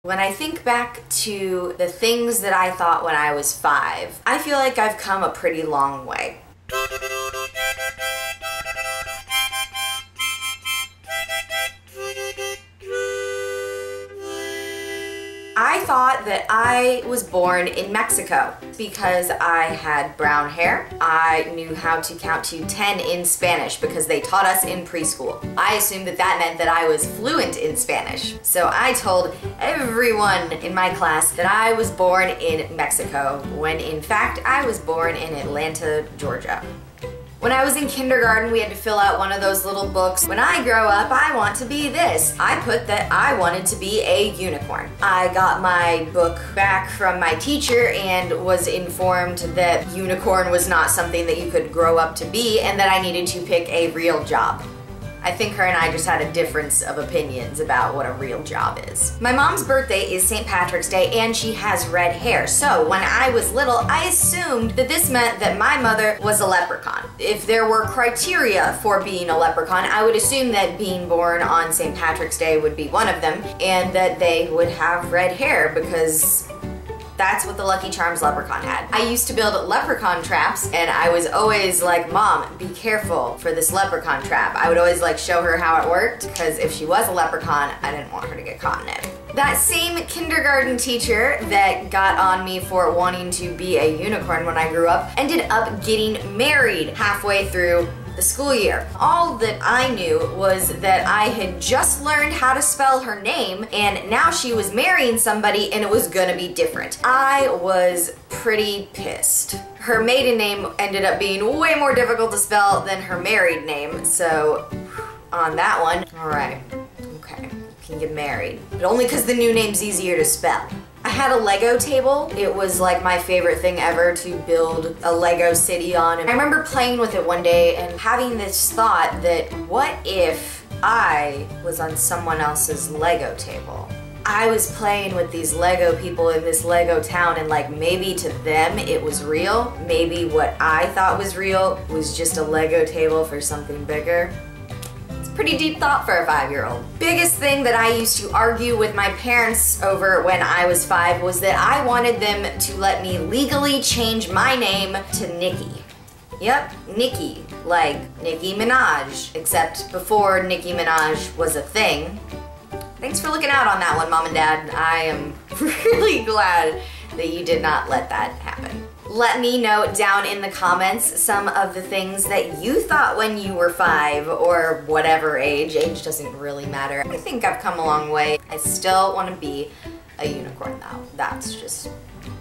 When I think back to the things that I thought when I was 5, I feel like I've come a pretty long way. I thought that I was born in Mexico because I had brown hair. I knew how to count to 10 in Spanish because they taught us in preschool. I assumed that that meant that I was fluent in Spanish. So I told everyone in my class that I was born in Mexico when in fact I was born in Atlanta, Georgia. When I was in kindergarten, we had to fill out one of those little books. When I grow up, I want to be this. I put that I wanted to be a unicorn. I got my book back from my teacher and was informed that unicorn was not something that you could grow up to be and that I needed to pick a real job. I think her and I just had a difference of opinions about what a real job is. My mom's birthday is St. Patrick's Day and she has red hair. So when I was little, I assumed that this meant that my mother was a leprechaun. If there were criteria for being a leprechaun, I would assume that being born on St. Patrick's Day would be one of them and that they would have red hair because that's what the Lucky Charms leprechaun had. I used to build leprechaun traps and I was always like, Mom, be careful for this leprechaun trap. I would always like show her how it worked because if she was a leprechaun, I didn't want her to get caught in it. That same kindergarten teacher that got on me for wanting to be a unicorn when I grew up ended up getting married halfway through the school year. All that I knew was that I had just learned how to spell her name and now she was marrying somebody and it was gonna be different. I was pretty pissed. Her maiden name ended up being way more difficult to spell than her married name, so on that one, all right, okay, you can get married, but only because the new name's easier to spell. I had a Lego table. It was like my favorite thing ever to build a Lego city on. And I remember playing with it one day and having this thought that what if I was on someone else's Lego table? I was playing with these Lego people in this Lego town and like maybe to them it was real. Maybe what I thought was real was just a Lego table for something bigger. Pretty deep thought for a 5-year-old. Biggest thing that I used to argue with my parents over when I was 5 was that I wanted them to let me legally change my name to Nikki. Yep, Nikki, like Nicki Minaj, except before Nicki Minaj was a thing. Thanks for looking out on that one, Mom and Dad. I am really glad that you did not let that happen. Let me know down in the comments some of the things that you thought when you were 5 or whatever age. Age doesn't really matter. I think I've come a long way. I still want to be a unicorn though. That's just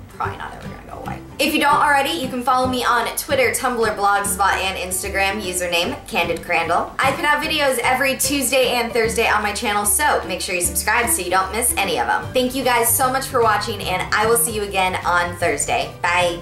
probably not ever gonna go away. If you don't already, you can follow me on Twitter, Tumblr, Blogspot, and Instagram, username CandidCrandell. I put out videos every Tuesday and Thursday on my channel, so make sure you subscribe so you don't miss any of them. Thank you guys so much for watching, and I will see you again on Thursday. Bye.